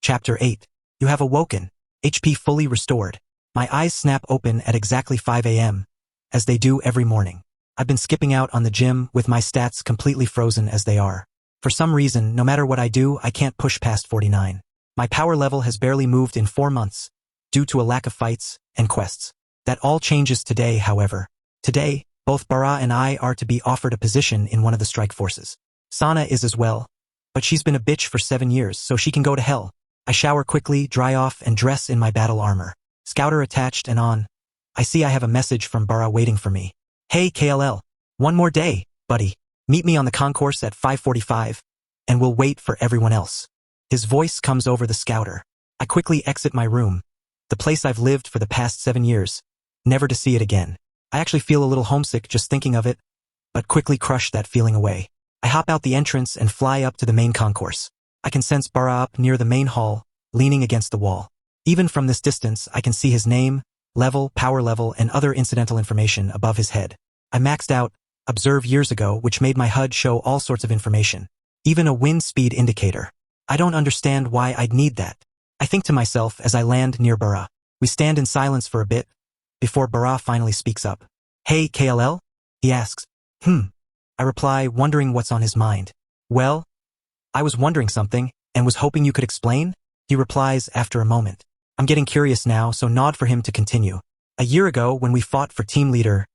Chapter 8. You have awoken. HP fully restored. My eyes snap open at exactly 5 a.m., as they do every morning. I've been skipping out on the gym with my stats completely frozen as they are. For some reason, no matter what I do, I can't push past 49. My power level has barely moved in 4 months, due to a lack of fights and quests. That all changes today, however. Today, both Bara and I are to be offered a position in one of the strike forces. Sana is as well, but she's been a bitch for 7 years, so she can go to hell. I shower quickly, dry off, and dress in my battle armor. Scouter attached and on. I see I have a message from Bara waiting for me. Hey KLL, one more day, buddy. Meet me on the concourse at 5:45, and we'll wait for everyone else. His voice comes over the scouter. I quickly exit my room, the place I've lived for the past 7 years, never to see it again. I actually feel a little homesick just thinking of it, but quickly crush that feeling away. I hop out the entrance and fly up to the main concourse. I can sense Bara up near the main hall, leaning against the wall. Even from this distance, I can see his name, level, power level, and other incidental information above his head. I maxed out Observe years ago, which made my HUD show all sorts of information, even a wind speed indicator. I don't understand why I'd need that. I think to myself as I land near Bara. We stand in silence for a bit, before Bara finally speaks up. Hey KLL? He asks. I reply, wondering what's on his mind. Well, I was wondering something, and was hoping you could explain? He replies after a moment. I'm getting curious now, so nod for him to continue. A year ago, when we fought for team leader,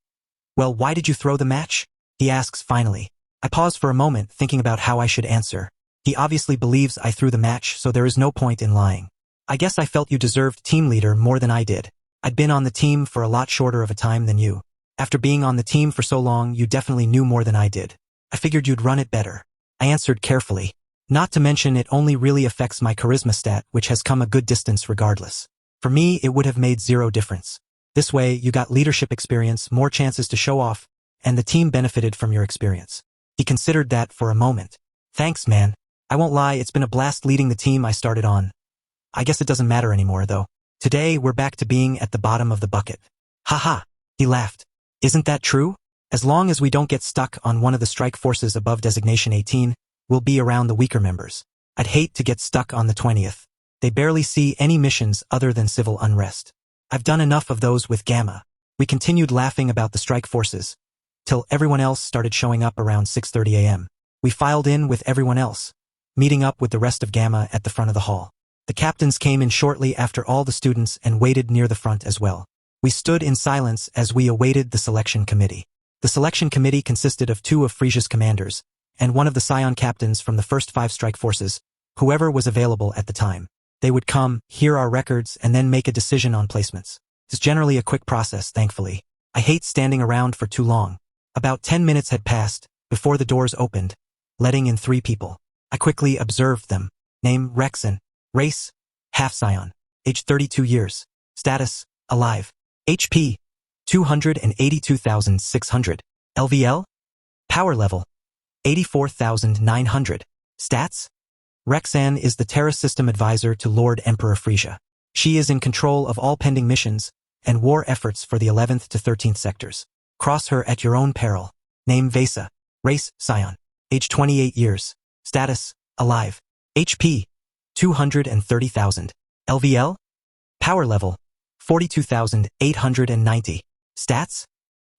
well, why did you throw the match? He asks finally. I pause for a moment, thinking about how I should answer. He obviously believes I threw the match, so there is no point in lying. I guess I felt you deserved team leader more than I did. I'd been on the team for a lot shorter of a time than you. After being on the team for so long, you definitely knew more than I did. I figured you'd run it better. I answered carefully. Not to mention it only really affects my charisma stat, which has come a good distance regardless. For me, it would have made 0 difference. This way, you got leadership experience, more chances to show off, and the team benefited from your experience. He considered that for a moment. Thanks, man. I won't lie, it's been a blast leading the team I started on. I guess it doesn't matter anymore, though. Today, we're back to being at the bottom of the bucket. Haha, he laughed. Isn't that true? As long as we don't get stuck on one of the strike forces above designation 18, we'll be around the weaker members. I'd hate to get stuck on the 20th. They barely see any missions other than civil unrest. I've done enough of those with Gamma. We continued laughing about the strike forces, till everyone else started showing up around 6:30 a.m. We filed in with everyone else, meeting up with the rest of Gamma at the front of the hall. The captains came in shortly after all the students and waited near the front as well. We stood in silence as we awaited the selection committee. The selection committee consisted of 2 of Frisia's commanders, and one of the Scion captains from the first 5 strike forces, whoever was available at the time. They would come, hear our records, and then make a decision on placements. It's generally a quick process, thankfully. I hate standing around for too long. About 10 minutes had passed, before the doors opened, letting in 3 people. I quickly observed them. Name, Rexen. Race, half Scion. Age 32 years. Status, alive. HP, 282,600. LVL? Power level, 84,900. Stats? Rexan is the Terra System advisor to Lord Emperor Frisia. She is in control of all pending missions and war efforts for the 11th to 13th sectors. Cross her at your own peril. Name Vesa. Race, Scion. Age 28 years. Status, alive. HP, 230,000. LVL? Power level, 42,890. Stats?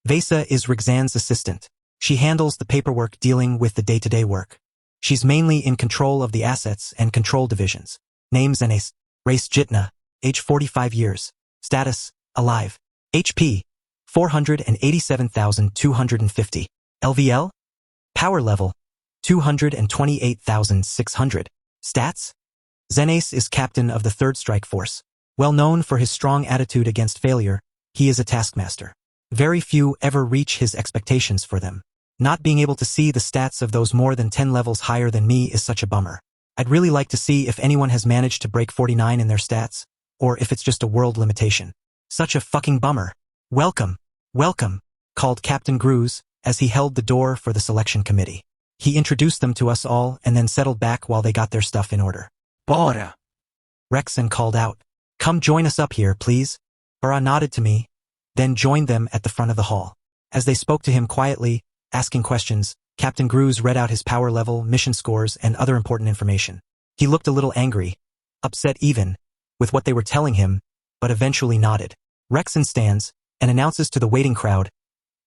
Vesa is Rexan's assistant. She handles the paperwork dealing with the day-to-day work. She's mainly in control of the assets and control divisions. Name Zenes. Race Jitna. Age 45 years. Status, alive. HP, 487,250. LVL? Power level, 228,600. Stats? Zenes is captain of the 3rd Strike Force. Well known for his strong attitude against failure, he is a taskmaster. Very few ever reach his expectations for them. Not being able to see the stats of those more than 10 levels higher than me is such a bummer. I'd really like to see if anyone has managed to break 49 in their stats, or if it's just a world limitation. Such a fucking bummer. Welcome, welcome, called Captain Gruz as he held the door for the selection committee. He introduced them to us all and then settled back while they got their stuff in order. Bora! Rexen called out. Come join us up here, please. Bara nodded to me, then joined them at the front of the hall. As they spoke to him quietly, asking questions, Captain Gruz read out his power level, mission scores, and other important information. He looked a little angry, upset even with what they were telling him, but eventually nodded. Rexon stands and announces to the waiting crowd,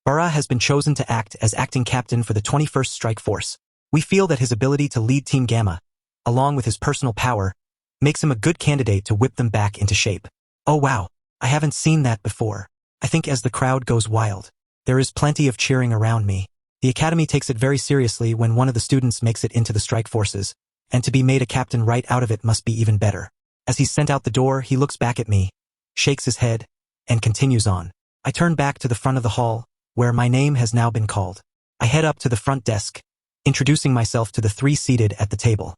Bara has been chosen to act as acting captain for the 21st Strike Force. We feel that his ability to lead Team Gamma, along with his personal power, makes him a good candidate to whip them back into shape. Oh wow, I haven't seen that before. I think as the crowd goes wild, there is plenty of cheering around me. The Academy takes it very seriously when one of the students makes it into the Strike Forces, and to be made a captain right out of it must be even better. As he's sent out the door, he looks back at me, shakes his head, and continues on. I turn back to the front of the hall, where my name has now been called. I head up to the front desk, introducing myself to the three seated at the table.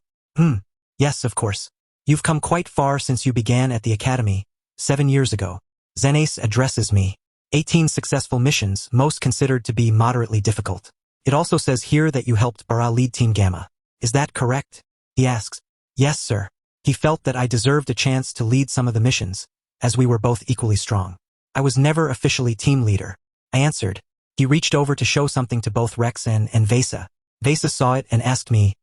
Yes, of course. You've come quite far since you began at the Academy, 7 years ago. Xenace addresses me. 18 successful missions, most considered to be moderately difficult. It also says here that you helped Bara lead Team Gamma. Is that correct? He asks. Yes, sir. He felt that I deserved a chance to lead some of the missions, as we were both equally strong. I was never officially team leader. I answered. He reached over to show something to both Rex and Vesa. Vesa saw it and asked me,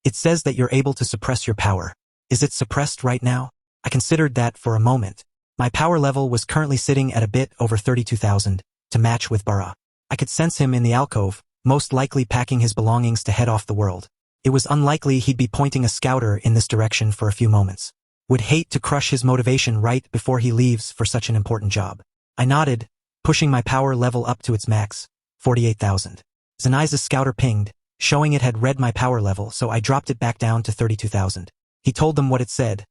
it says that you're able to suppress your power. Is it suppressed right now? I considered that for a moment. My power level was currently sitting at a bit over 32,000, to match with Bara. I could sense him in the alcove, most likely packing his belongings to head off the world. It was unlikely he'd be pointing a scouter in this direction for a few moments. Would hate to crush his motivation right before he leaves for such an important job. I nodded, pushing my power level up to its max, 48,000. Xenace's scouter pinged, showing it had read my power level, so I dropped it back down to 32,000. He told them what it said,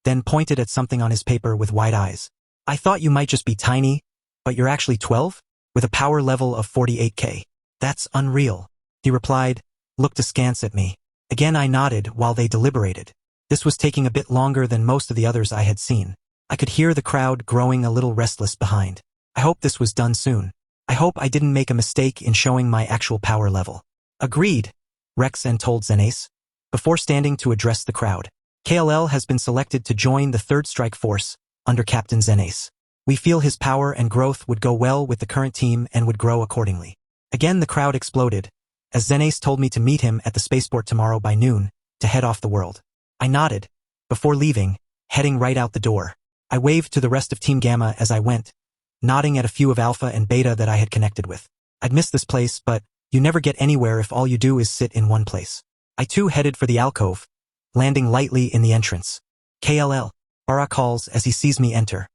then pointed at something on his paper with wide eyes. I thought you might just be tiny, but you're actually 12? With a power level of 48k. That's unreal. He replied, looked askance at me. Again I nodded while they deliberated. This was taking a bit longer than most of the others I had seen. I could hear the crowd growing a little restless behind. I hope this was done soon. I hope I didn't make a mistake in showing my actual power level. Agreed, Rexon told Xenace, before standing to address the crowd. KLL has been selected to join the 3rd Strike Force, under Captain Xenace. We feel his power and growth would go well with the current team and would grow accordingly. Again the crowd exploded, as Xenace told me to meet him at the spaceport tomorrow by noon, to head off the world. I nodded, before leaving, heading right out the door. I waved to the rest of Team Gamma as I went, nodding at a few of Alpha and Beta that I had connected with. I'd miss this place, but you never get anywhere if all you do is sit in one place. I too headed for the alcove, landing lightly in the entrance. KLL, Bara calls as he sees me enter.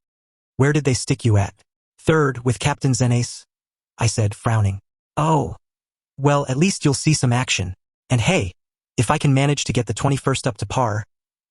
Where did they stick you at? 3rd with Captain Xenace? I said, frowning. Oh. Well, at least you'll see some action. And hey, if I can manage to get the 21st up to par,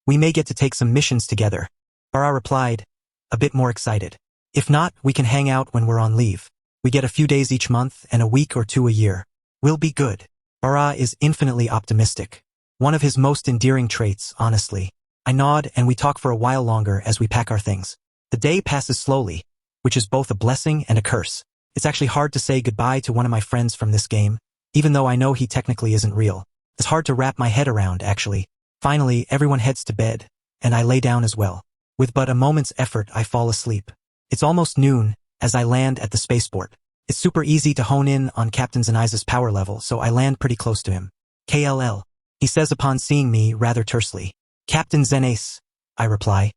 we may get to take some missions together. Bara replied, a bit more excited. If not, we can hang out when we're on leave. We get a few days each month and a week or two a year. We'll be good. Bara is infinitely optimistic. One of his most endearing traits, honestly. I nod and we talk for a while longer as we pack our things. The day passes slowly, which is both a blessing and a curse. It's actually hard to say goodbye to one of my friends from this game, even though I know he technically isn't real. It's hard to wrap my head around, actually. Finally, everyone heads to bed, and I lay down as well. With but a moment's effort, I fall asleep. It's almost noon as I land at the spaceport. It's super easy to hone in on Captain Xenace's power level, so I land pretty close to him. KLL, he says upon seeing me rather tersely. Captain Xenace, I reply.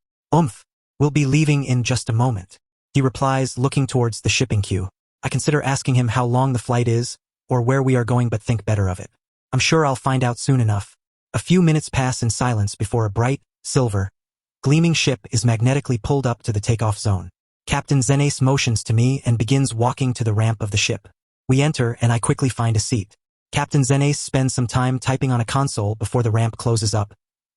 We'll be leaving in just a moment. He replies, looking towards the shipping queue. I consider asking him how long the flight is, or where we are going, but think better of it. I'm sure I'll find out soon enough. A few minutes pass in silence before a bright, silver, gleaming ship is magnetically pulled up to the takeoff zone. Captain Xenace motions to me and begins walking to the ramp of the ship. We enter and I quickly find a seat. Captain Xenace spends some time typing on a console before the ramp closes up,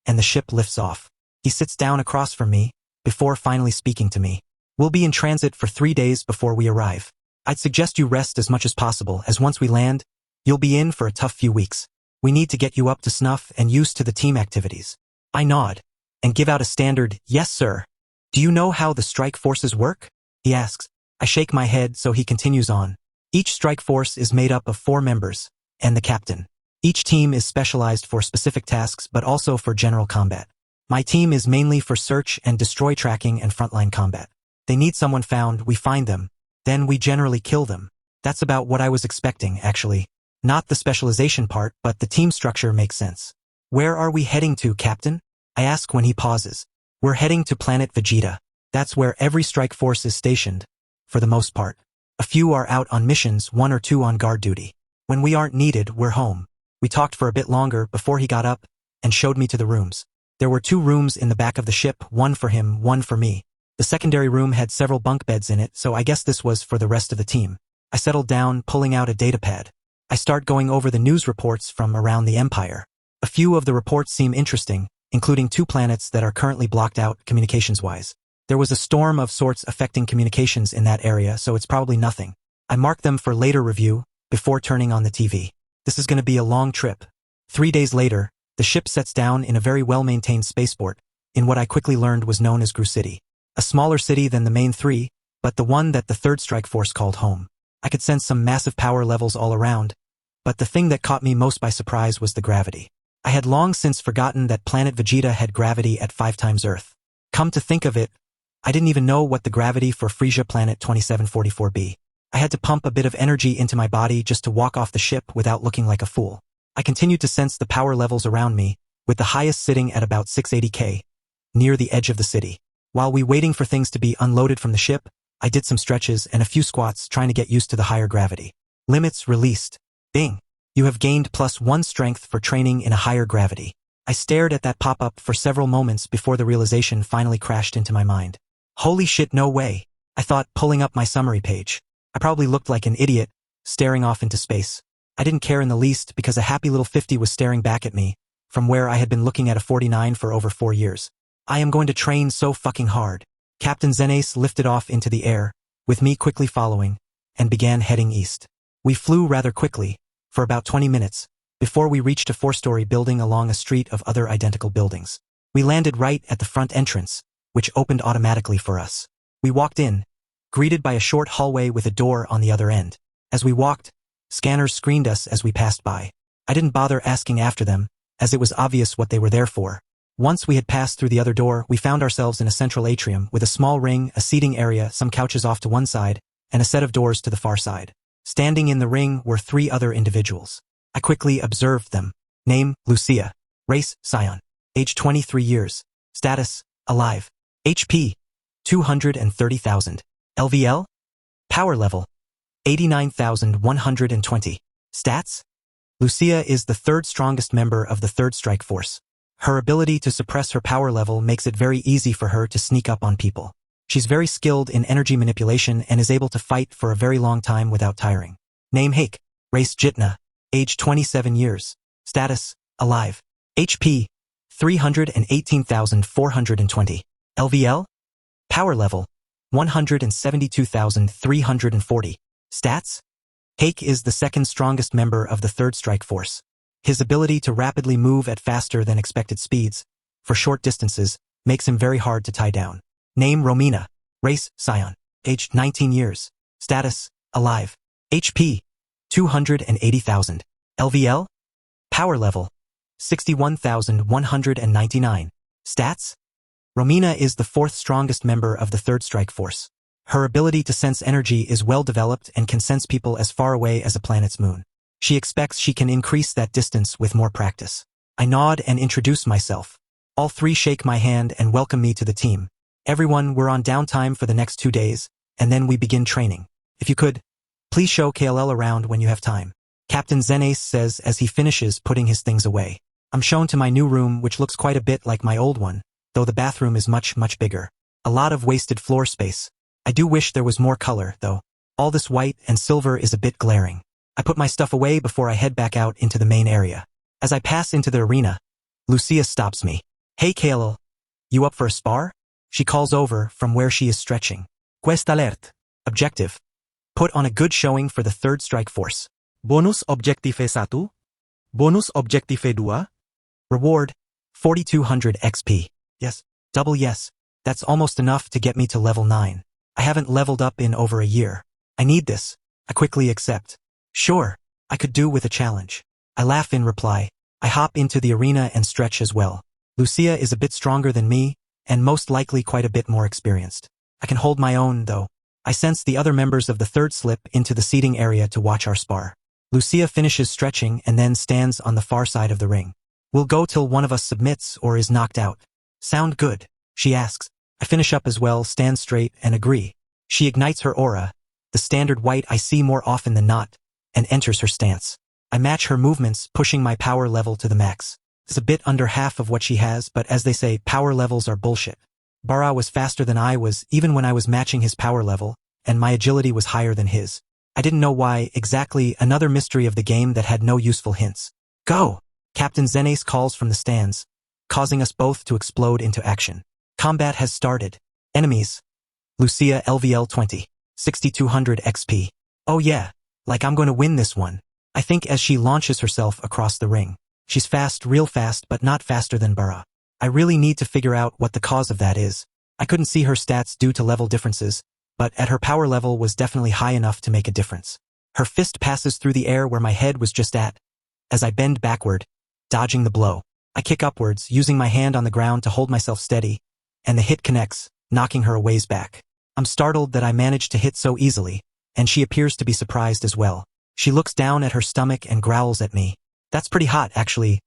and the ship lifts off. He sits down across from me, before finally speaking to me. We'll be in transit for 3 days before we arrive. I'd suggest you rest as much as possible, as once we land, you'll be in for a tough few weeks. We need to get you up to snuff and used to the team activities. I nod, and give out a standard, yes sir. Do you know how the strike forces work? He asks. I shake my head, so he continues on. Each strike force is made up of 4 members, and the captain. Each team is specialized for specific tasks, but also for general combat. My team is mainly for search and destroy tracking and frontline combat. They need someone found, we find them, then we generally kill them. That's about what I was expecting, actually. Not the specialization part, but the team structure makes sense. Where are we heading to, Captain? I ask when he pauses. We're heading to planet Vegeta. That's where every strike force is stationed, for the most part. A few are out on missions, 1 or 2 on guard duty. When we aren't needed, we're home. We talked for a bit longer before he got up and showed me to the rooms. There were 2 rooms in the back of the ship, 1 for him, 1 for me. The secondary room had several bunk beds in it, so I guess this was for the rest of the team. I settled down, pulling out a datapad. I start going over the news reports from around the Empire. A few of the reports seem interesting, including 2 planets that are currently blocked out communications-wise. There was a storm of sorts affecting communications in that area, so it's probably nothing. I marked them for later review before turning on the TV. This is going to be a long trip. 3 days later, the ship sets down in a very well-maintained spaceport, in what I quickly learned was known as Gru City. A smaller city than the main 3, but the one that the 3rd Strike Force called home. I could sense some massive power levels all around, but the thing that caught me most by surprise was the gravity. I had long since forgotten that planet Vegeta had gravity at 5 times Earth. Come to think of it, I didn't even know what the gravity for Frisia planet 2744b. I had to pump a bit of energy into my body just to walk off the ship without looking like a fool. I continued to sense the power levels around me, with the highest sitting at about 680k, near the edge of the city. While we waiting for things to be unloaded from the ship, I did some stretches and a few squats trying to get used to the higher gravity. Limits released. Bing! You have gained +1 strength for training in a higher gravity. I stared at that pop-up for several moments before the realization finally crashed into my mind. Holy shit, no way. I thought, pulling up my summary page. I probably looked like an idiot, staring off into space. I didn't care in the least because a happy little 50 was staring back at me, from where I had been looking at a 49 for over 4 years. I am going to train so fucking hard. Captain Xenace lifted off into the air, with me quickly following, and began heading east. We flew rather quickly, for about 20 minutes, before we reached a 4-story building along a street of other identical buildings. We landed right at the front entrance, which opened automatically for us. We walked in, greeted by a short hallway with a door on the other end. As we walked, scanners screened us as we passed by. I didn't bother asking after them, as it was obvious what they were there for. Once we had passed through the other door, we found ourselves in a central atrium with a small ring, a seating area, some couches off to one side, and a set of doors to the far side. Standing in the ring were 3 other individuals. I quickly observed them. Name, Lucia. Race, Scion. Age 23 years. Status, alive. HP, 230,000. LVL? Power level, 89,120. Stats? Lucia is the 3rd strongest member of the 3rd Strike Force. Her ability to suppress her power level makes it very easy for her to sneak up on people. She's very skilled in energy manipulation and is able to fight for a very long time without tiring. Name Hake. Race Jitna. Age 27 years. Status, alive. HP, 318,420. LVL? Power level, 172,340. Stats? Hake is the 2nd strongest member of the 3rd Strike Force. His ability to rapidly move at faster than expected speeds, for short distances, makes him very hard to tie down. Name Romina. Race, Scion. Age 19 years. Status, alive. HP, 280,000. LVL? Power level, 61,199. Stats? Romina is the 4th strongest member of the 3rd Strike Force. Her ability to sense energy is well developed and can sense people as far away as a planet's moon. She expects she can increase that distance with more practice. I nod and introduce myself. All 3 shake my hand and welcome me to the team. Everyone, we're on downtime for the next 2 days, and then we begin training. If you could, please show KLL around when you have time. Captain Xenace says as he finishes putting his things away. I'm shown to my new room, which looks quite a bit like my old one, though the bathroom is much, much bigger. A lot of wasted floor space. I do wish there was more color, though. All this white and silver is a bit glaring. I put my stuff away before I head back out into the main area. As I pass into the arena, Lucia stops me. Hey KLL, you up for a spar? She calls over from where she is stretching. Quest alert. Objective. Put on a good showing for the 3rd Strike Force. Bonus Objective 1. Bonus Objective 2. Reward, 4,200 XP. Yes. Double yes. That's almost enough to get me to level 9. I haven't leveled up in over a year. I need this. I quickly accept. Sure, I could do with a challenge. I laugh in reply. I hop into the arena and stretch as well. Lucia is a bit stronger than me, and most likely quite a bit more experienced. I can hold my own, though. I sense the other members of the 3rd slip into the seating area to watch our spar. Lucia finishes stretching and then stands on the far side of the ring. We'll go till one of us submits or is knocked out. Sound good. she asks. I finish up as well, stand straight, and agree. She ignites her aura, the standard white I see more often than not, and enters her stance. I match her movements, pushing my power level to the max. It's a bit under half of what she has, but as they say, power levels are bullshit. Bara was faster than I was, even when I was matching his power level, and my agility was higher than his. I didn't know why, exactly, another mystery of the game that had no useful hints. Go! Captain Zenace calls from the stands, causing us both to explode into action. Combat has started. Enemies. Lucia LVL 20. 6200 XP. Oh yeah, like I'm going to win this one. I think as she launches herself across the ring. She's fast, real fast, but not faster than Bara. I really need to figure out what the cause of that is. I couldn't see her stats due to level differences, but at her power level was definitely high enough to make a difference. Her fist passes through the air where my head was just at. As I bend backward, dodging the blow, I kick upwards, using my hand on the ground to hold myself steady, and the hit connects, knocking her a ways back. I'm startled that I managed to hit so easily, and she appears to be surprised as well. She looks down at her stomach and growls at me. That's pretty hot, actually.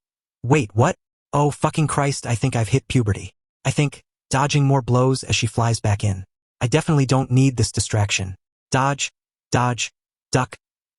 Wait, what? Oh, fucking Christ, I think I've hit puberty. I think, dodging more blows as she flies back in. I definitely don't need this distraction. Dodge, duck,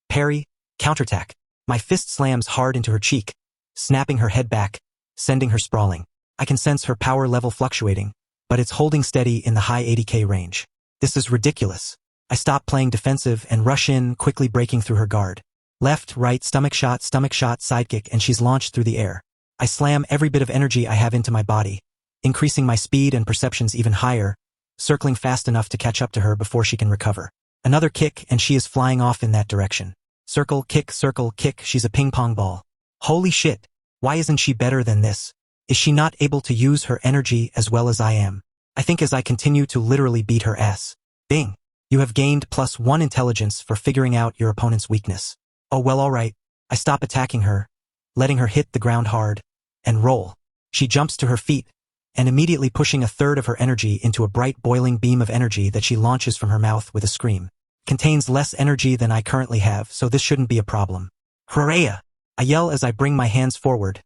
parry, counterattack. My fist slams hard into her cheek, snapping her head back, sending her sprawling. I can sense her power level fluctuating, but it's holding steady in the high 80k range. This is ridiculous. I stop playing defensive and rush in, quickly breaking through her guard. Left, right, stomach shot, sidekick, and she's launched through the air. I slam every bit of energy I have into my body, increasing my speed and perceptions even higher, circling fast enough to catch up to her before she can recover. Another kick and she is flying off in that direction. Circle, kick, she's a ping pong ball. Holy shit, why isn't she better than this? Is she not able to use her energy as well as I am? I think as I continue to literally beat her ass. Bing! You have gained +1 intelligence for figuring out your opponent's weakness. Oh well, alright. I stop attacking her, letting her hit the ground hard, and roll. She jumps to her feet, and immediately pushing a third of her energy into a bright boiling beam of energy that she launches from her mouth with a scream. Contains less energy than I currently have, so this shouldn't be a problem. Hooray! I yell as I bring my hands forward,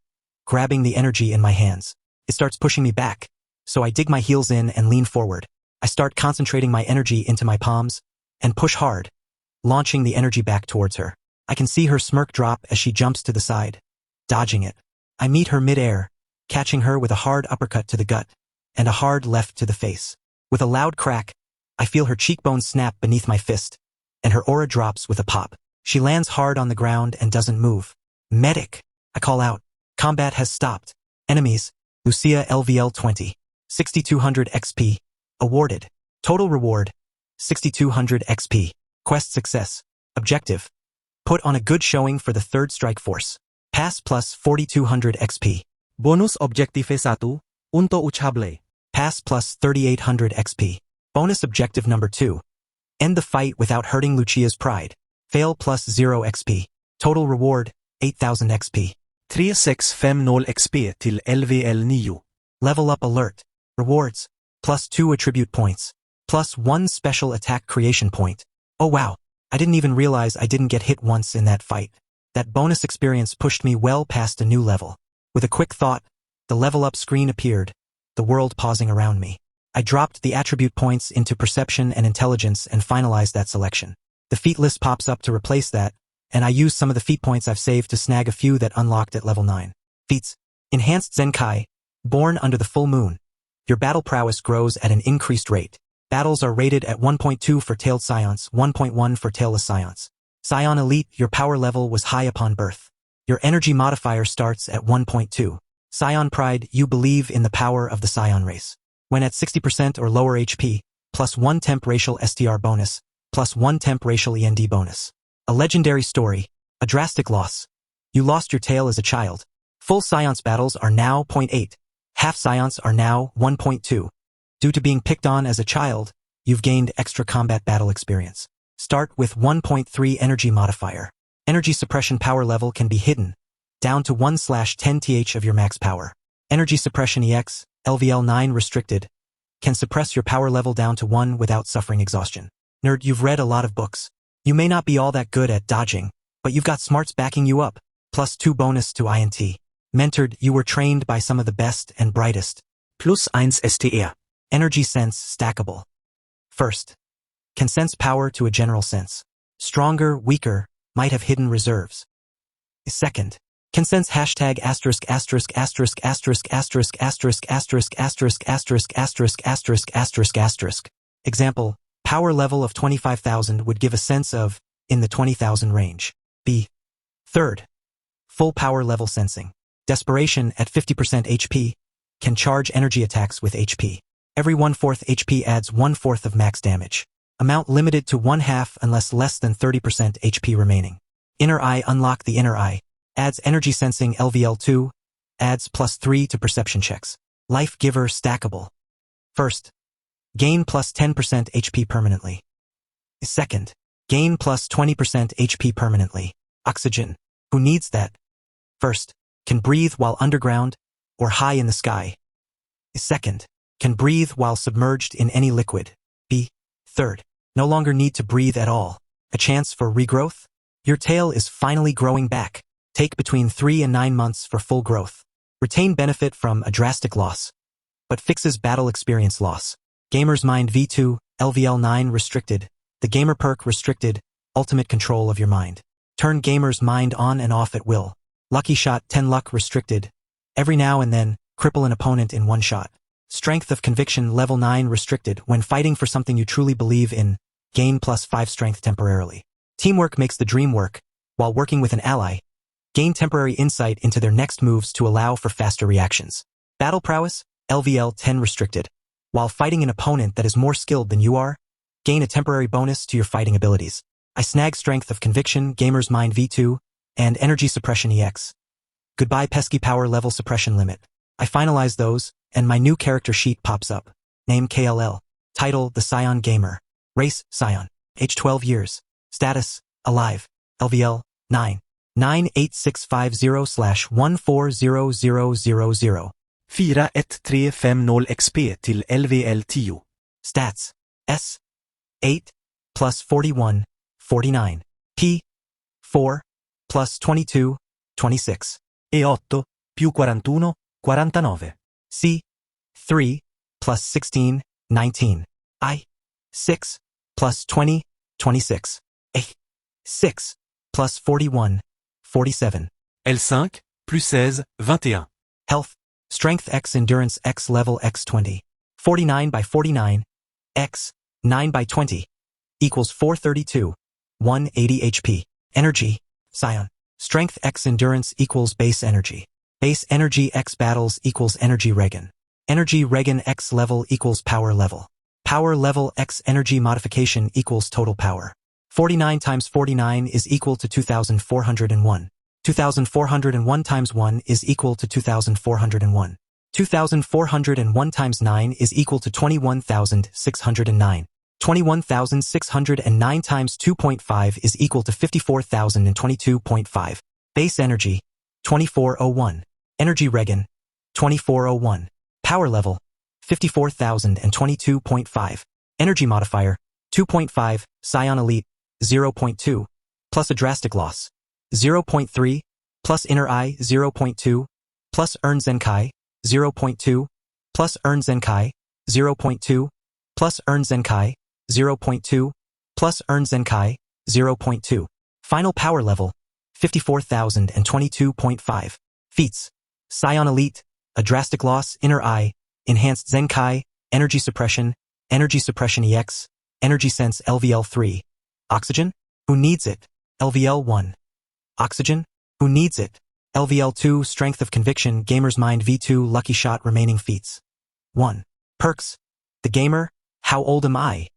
grabbing the energy in my hands. It starts pushing me back, so I dig my heels in and lean forward. I start concentrating my energy into my palms, and push hard, launching the energy back towards her. I can see her smirk drop as she jumps to the side, dodging it. I meet her mid-air, catching her with a hard uppercut to the gut, and a hard left to the face. With a loud crack, I feel her cheekbone snap beneath my fist, and her aura drops with a pop. She lands hard on the ground and doesn't move. Medic! I call out. Combat has stopped. Enemies. Lucia LVL 20. 6200 XP. Awarded. Total reward. 6200 XP. Quest success. Objective. Put on a good showing for the 3rd Strike Force. Pass plus 4200 XP. Bonus Objective 1, Unto Uchable. Pass plus 3800 XP. Bonus objective number 2. End the fight without hurting Lucia's pride. Fail plus 0 XP. Total reward, 8000 XP. 3650 XP till LVL 9. Level up alert. Rewards. Plus 2 attribute points. Plus 1 special attack creation point. Oh wow. I didn't even realize I didn't get hit once in that fight. That bonus experience pushed me well past a new level. With a quick thought, the level up screen appeared, the world pausing around me. I dropped the attribute points into perception and intelligence and finalized that selection. The feat list pops up to replace that, and I used some of the feat points I've saved to snag a few that unlocked at level 9. Feats. Enhanced Zenkai. Born under the full moon. Your battle prowess grows at an increased rate. Battles are rated at 1.2 for tailed scions, 1.1 for tailless scions. Scion Elite, your power level was high upon birth. Your energy modifier starts at 1.2. Scion Pride, you believe in the power of the Scion race. When at 60% or lower HP, plus 1 temp racial STR bonus, plus 1 temp racial END bonus. A legendary story, a drastic loss. You lost your tail as a child. Full Science battles are now 0.8. Half Science are now 1.2. Due to being picked on as a child, you've gained extra combat battle experience. Start with 1.3 energy modifier. Energy suppression power level can be hidden, down to 1/10 th of your max power. Energy suppression EX, LVL 9 restricted, can suppress your power level down to 1 without suffering exhaustion. Nerd, you've read a lot of books. You may not be all that good at dodging, but you've got smarts backing you up, plus 2 bonus to INT. Mentored, you were trained by some of the best and brightest. +1 STR. Energy sense stackable. First, can sense power to a general sense. Stronger, weaker, might have hidden reserves. Second, can sense hashtag asterisk asterisk asterisk asterisk asterisk asterisk asterisk asterisk asterisk asterisk asterisk asterisk asterisk. Example, power level of 25,000 would give a sense of, in the 20,000 range. B. Third, full power level sensing. Desperation at 50% HP, can charge energy attacks with HP. Every 1/4 HP adds 1/4 of max damage. Amount limited to 1/2 unless less than 30% HP remaining. Inner Eye unlock the Inner Eye. Adds energy sensing LVL2, adds +3 to perception checks. Life Giver stackable. First, gain +10% HP permanently. Second, gain +20% HP permanently. Oxygen. Who needs that? First, can breathe while underground or high in the sky. Second, can breathe while submerged in any liquid. B. Third, no longer need to breathe at all. A chance for regrowth? Your tail is finally growing back. Take between 3 and 9 months for full growth. Retain benefit from a drastic loss, but fixes battle experience loss. Gamer's Mind V2, LVL9 restricted. The Gamer perk restricted, ultimate control of your mind. Turn Gamer's Mind on and off at will. Lucky Shot 10 luck restricted. Every now and then, cripple an opponent in one shot. Strength of Conviction level 9 restricted. When fighting for something you truly believe in, gain +5 strength temporarily. Teamwork makes the dream work. While working with an ally, gain temporary insight into their next moves to allow for faster reactions. Battle Prowess, LVL 10 restricted. While fighting an opponent that is more skilled than you are, gain a temporary bonus to your fighting abilities. I snag Strength of Conviction, Gamer's Mind V2, and Energy Suppression EX. Goodbye pesky power level suppression limit. I finalize those, and my new character sheet pops up. Name KLL. Title, The Scion Gamer. Race, Scion. Age 12 years. Status, alive. LVL, 9. 98650/140000. 41350 XP till LVL10. Stats. S. 8 plus 41, 49. P. 4 plus 22, 26. E8 più 41, 49. C. 3 plus 16, 19. I. 6 plus 20, 26. A. 6 plus 41, 47. L5 plus 16, 21. Health. Strength X Endurance X Level X 20. 49 by 49. X. 9 by 20. Equals 432. 180 HP. Energy. Scion. Strength X Endurance equals base energy. Base energy X battles equals energy regen. Energy regen X level equals power level. Power level X energy modification equals total power. 49 times 49 is equal to 2401. 2401 times 1 is equal to 2401. 2401 times 9 is equal to 21,609. 21,609 times 2.5 is equal to 54,022.5. Base energy, 2401. Energy regen, 2401. Power level, 54,022.5. Energy modifier, 2.5. Scion Elite, 0.2. Plus a drastic loss, 0.3. Plus Inner Eye, 0.2. Plus Earn Zenkai, 0.2. Plus Earn Zenkai, 0.2. Plus Earn Zenkai, 0.2. Plus Earn Zenkai, 0.2. Final power level, 54,022.5. Feats. Scion Elite, a drastic loss, Inner Eye, Enhanced Zenkai, Energy Suppression EX, Energy Sense LVL3. Oxygen? Who needs it? LVL1. Oxygen? Who needs it? LVL2 Strength of Conviction Gamer's Mind V2 Lucky Shot Remaining feats. 1. Perks. The Gamer, How Old Am I?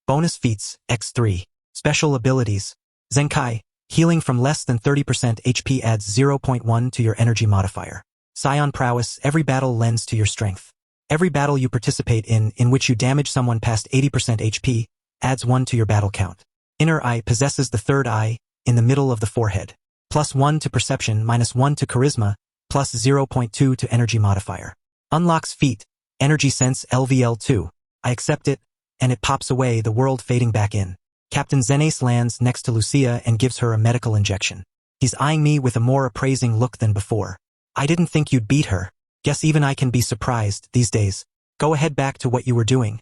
Bonus feats, X3. Special abilities. Zenkai, healing from less than 30% HP adds 0.1 to your energy modifier. Scion Prowess, every battle lends to your strength. Every battle you participate in which you damage someone past 80% HP, adds 1 to your battle count. Inner Eye possesses the third eye, in the middle of the forehead. +1 to perception, -1 to charisma, plus 0.2 to energy modifier. Unlocks feat, Energy Sense LVL2. I accept it, and it pops away, the world fading back in. Captain Zenace lands next to Lucia and gives her a medical injection. He's eyeing me with a more appraising look than before. I didn't think you'd beat her. Guess even I can be surprised these days. Go ahead back to what you were doing.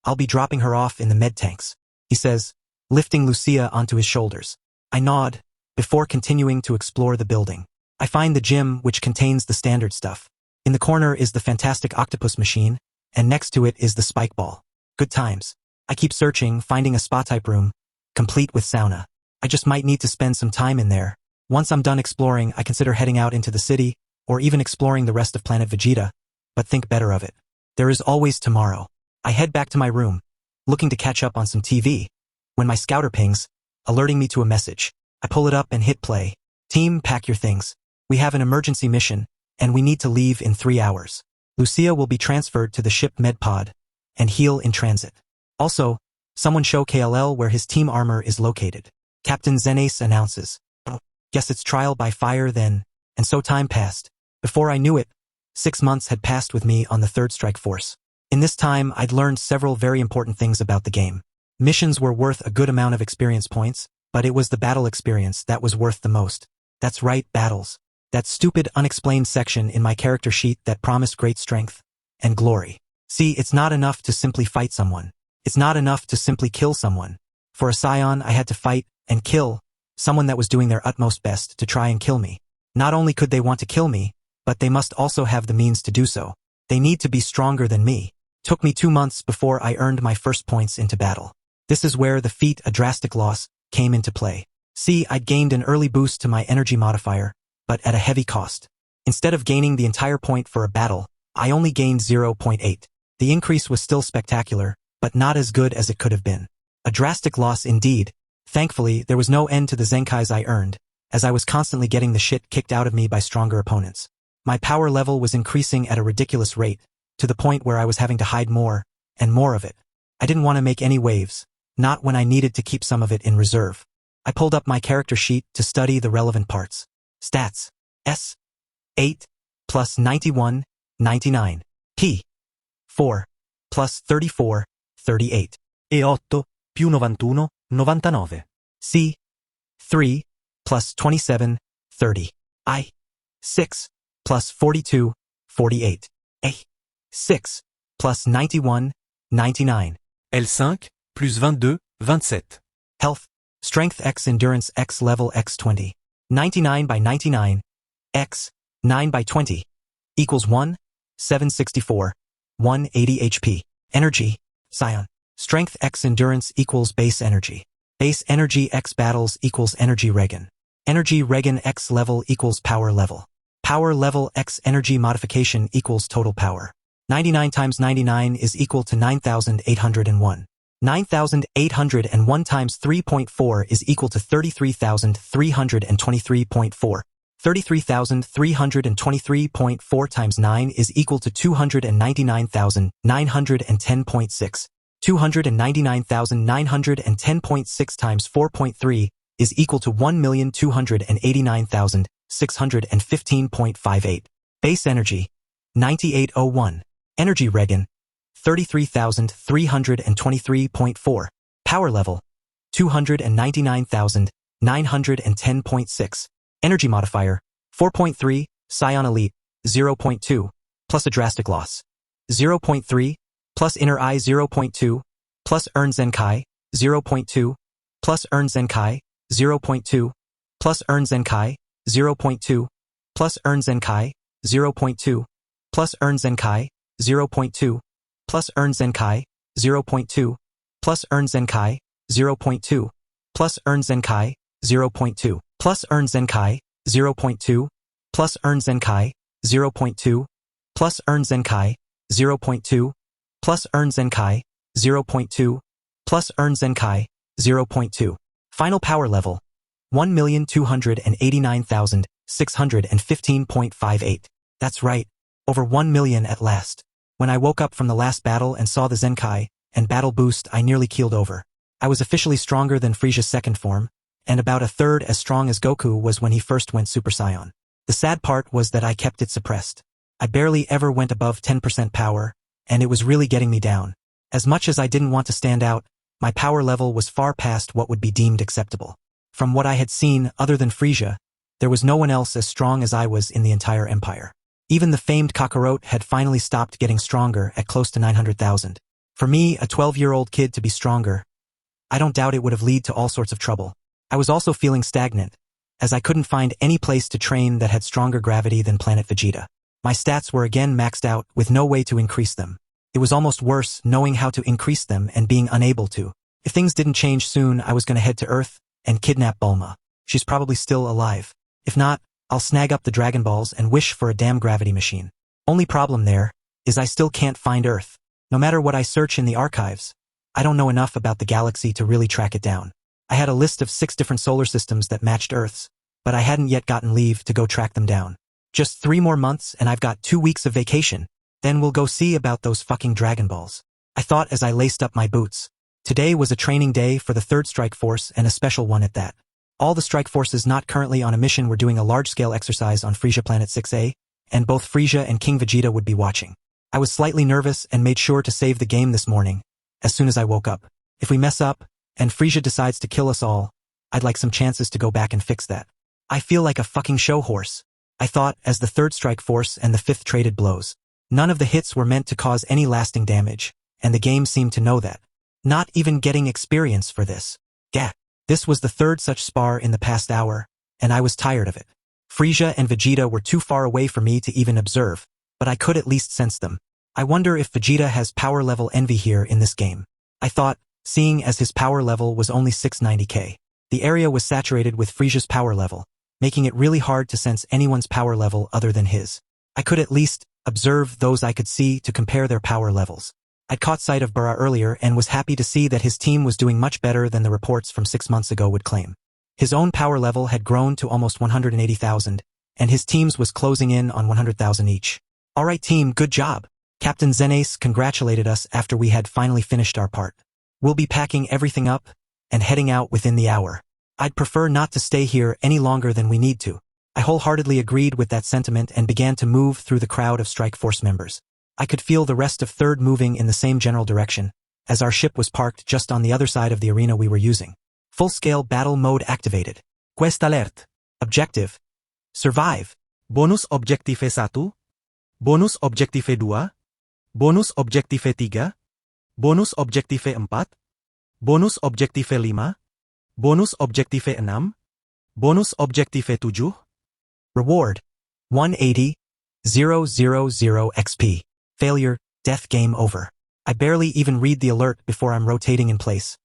I'll be dropping her off in the med tanks, he says, lifting Lucia onto his shoulders. I nod, before continuing to explore the building. I find the gym, which contains the standard stuff. In the corner is the fantastic octopus machine, and next to it is the spike ball. Good times. I keep searching, finding a spa-type room, complete with sauna. I just might need to spend some time in there. Once I'm done exploring, I consider heading out into the city, or even exploring the rest of planet Vegeta, but think better of it. There is always tomorrow. I head back to my room, looking to catch up on some TV, when my scouter pings, alerting me to a message. I pull it up and hit play. Team, pack your things. We have an emergency mission, and we need to leave in 3 hours. Lucia will be transferred to the ship medpod, and heal in transit. Also, someone show KLL where his team armor is located. Captain Zenace announces. Oh, guess it's trial by fire then. And so time passed. Before I knew it, 6 months had passed with me on the 3rd Strike Force. In this time, I'd learned several very important things about the game. Missions were worth a good amount of experience points, but it was the battle experience that was worth the most. That's right, battles. That stupid, unexplained section in my character sheet that promised great strength and glory. See, it's not enough to simply fight someone. It's not enough to simply kill someone. For a Scion, I had to fight and kill someone that was doing their utmost best to try and kill me. Not only could they want to kill me, but they must also have the means to do so. They need to be stronger than me. Took me 2 months before I earned my first points into battle. This is where the feat A Drastic Loss came into play. See, I'd gained an early boost to my energy modifier, but at a heavy cost. Instead of gaining the entire point for a battle, I only gained 0.8. The increase was still spectacular, but not as good as it could have been. A drastic loss indeed. Thankfully, there was no end to the Zenkais I earned, as I was constantly getting the shit kicked out of me by stronger opponents. My power level was increasing at a ridiculous rate, to the point where I was having to hide more, and more of it. I didn't want to make any waves, not when I needed to keep some of it in reserve. I pulled up my character sheet to study the relevant parts. Stats. S. 8, plus 91, 99. P. 4, plus 34, 38. E 8, più 91, 99. C. 3, plus 27, 30. I. 6, plus 42, 48. A. 6, plus 91, 99. L5, plus 22, 27. Health. Strength X, Endurance X, Level X 20. 99 by 99. X. 9 by 20. Equals 1, 764. 180 HP. Energy. Scion. Strength X Endurance equals Base Energy. Base Energy X Battles equals Energy Regen. Energy Regen X Level equals Power Level. Power Level X Energy Modification equals Total Power. 99 times 99 is equal to 9,801. 9,801 times 3.4 is equal to 33,323.4. 33,323.4 times 9 is equal to 299,910.6. 299,910.6 times 4.3 is equal to 1,289,615.58. Base Energy, 9801. Energy Regen, 33,323.4. Power Level, 299,910.6. Energy Modifier, 4.3. Scion Elite, 0.2. Plus a Drastic Loss, 0.3. Plus Inner Eye, 0.2. Plus Earn Zenkai, 0.2. Plus Earn Zenkai, 0.2. Plus Earn Zenkai, 0.2. Plus Earn Zenkai, 0.2. Plus Earn Zenkai, 0.2. Plus Earn Zenkai, 0.2. Plus Earn Zenkai, 0.2. Plus Earn Zenkai, 0.2. Plus Earn Zenkai, 0.2. Plus Earn Zenkai, 0.2. Plus Earn Zenkai, 0.2. Plus Earn Zenkai, 0.2. Plus Earn Zenkai, 0.2. Final Power Level, 1,289,615.58. That's right, over 1 million at last. When I woke up from the last battle and saw the Zenkai and battle boost, I nearly keeled over. I was officially stronger than Frisia's second form, and about a third as strong as Goku was when he first went Super Saiyan. The sad part was that I kept it suppressed. I barely ever went above 10% power, and it was really getting me down. As much as I didn't want to stand out, my power level was far past what would be deemed acceptable. From what I had seen, other than Frisia, there was no one else as strong as I was in the entire empire. Even the famed Kakarot had finally stopped getting stronger at close to 900,000. For me, a 12-year-old kid to be stronger, I don't doubt it would have led to all sorts of trouble. I was also feeling stagnant, as I couldn't find any place to train that had stronger gravity than Planet Vegeta. My stats were again maxed out with no way to increase them. It was almost worse knowing how to increase them and being unable to. If things didn't change soon, I was going to head to Earth and kidnap Bulma. She's probably still alive. If not, I'll snag up the Dragonballs and wish for a damn gravity machine. Only problem there is I still can't find Earth. No matter what I search in the archives, I don't know enough about the galaxy to really track it down. I had a list of 6 different solar systems that matched Earth's, but I hadn't yet gotten leave to go track them down. Just 3 more months and I've got 2 weeks of vacation. Then we'll go see about those fucking Dragon Balls. I thought as I laced up my boots. Today was a training day for the 3rd Strike Force and a special one at that. All the strike forces not currently on a mission were doing a large-scale exercise on Frieza Planet 6A, and both Frieza and King Vegeta would be watching. I was slightly nervous and made sure to save the game this morning, as soon as I woke up. If we mess up, and Frieza decides to kill us all, I'd like some chances to go back and fix that. I feel like a fucking show horse, I thought as the 3rd Strike Force and the 5th traded blows. None of the hits were meant to cause any lasting damage, and the game seemed to know that. Not even getting experience for this. Gah. This was the 3rd such spar in the past hour, and I was tired of it. Frieza and Vegeta were too far away for me to even observe, but I could at least sense them. I wonder if Vegeta has power level envy here in this game. I thought, seeing as his power level was only 690k. The area was saturated with Frieza's power level, making it really hard to sense anyone's power level other than his. I could at least observe those I could see to compare their power levels. I'd caught sight of Burra earlier and was happy to see that his team was doing much better than the reports from 6 months ago would claim. His own power level had grown to almost 180,000, and his team's was closing in on 100,000 each. Alright team, good job. Captain Zenace congratulated us after we had finally finished our part. We'll be packing everything up and heading out within the hour. I'd prefer not to stay here any longer than we need to. I wholeheartedly agreed with that sentiment and began to move through the crowd of Strike Force members. I could feel the rest of 3rd moving in the same general direction, as our ship was parked just on the other side of the arena we were using. Full-scale battle mode activated. Quest alert. Objective. Survive. Bonus Objective 1, Bonus Objective 2, Bonus Objective 3, Bonus Objective 4, Bonus Objective 5, Bonus Objective 6, Bonus Objective 7. Reward. 180,000 XP. Failure, death, game over. I barely even read the alert before I'm rotating in place,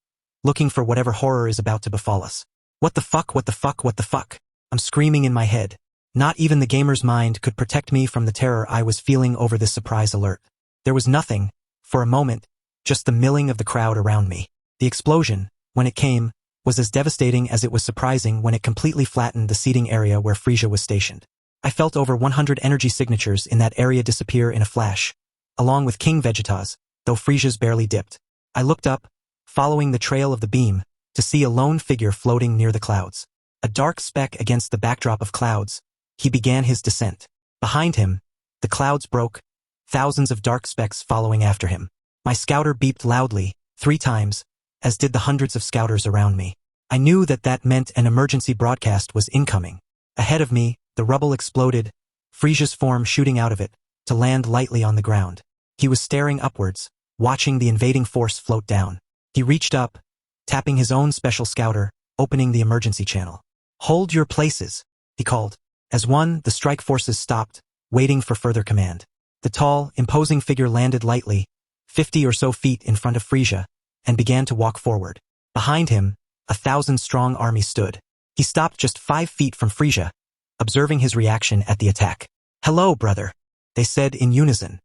looking for whatever horror is about to befall us. What the fuck, what the fuck, what the fuck? I'm screaming in my head. Not even the gamer's mind could protect me from the terror I was feeling over this surprise alert. There was nothing, for a moment, just the milling of the crowd around me. The explosion, when it came, was as devastating as it was surprising when it completely flattened the seating area where Frieza was stationed. I felt over 100 energy signatures in that area disappear in a flash, along with King Vegeta's, though Frieza's barely dipped. I looked up, following the trail of the beam, to see a lone figure floating near the clouds. A dark speck against the backdrop of clouds, he began his descent. Behind him, the clouds broke, thousands of dark specks following after him. My scouter beeped loudly, 3 times, as did the hundreds of scouters around me. I knew that that meant an emergency broadcast was incoming. Ahead of me, the rubble exploded, Frieza's form shooting out of it, to land lightly on the ground. He was staring upwards, watching the invading force float down. He reached up, tapping his own special scouter, opening the emergency channel. Hold your places, he called. As the strike forces stopped, waiting for further command. The tall, imposing figure landed lightly, 50 or so feet in front of Frieza, and began to walk forward. Behind him, 1,000-strong army stood. He stopped just 5 feet from Frieza, observing his reaction at the attack. "Hello, brother," they said in unison.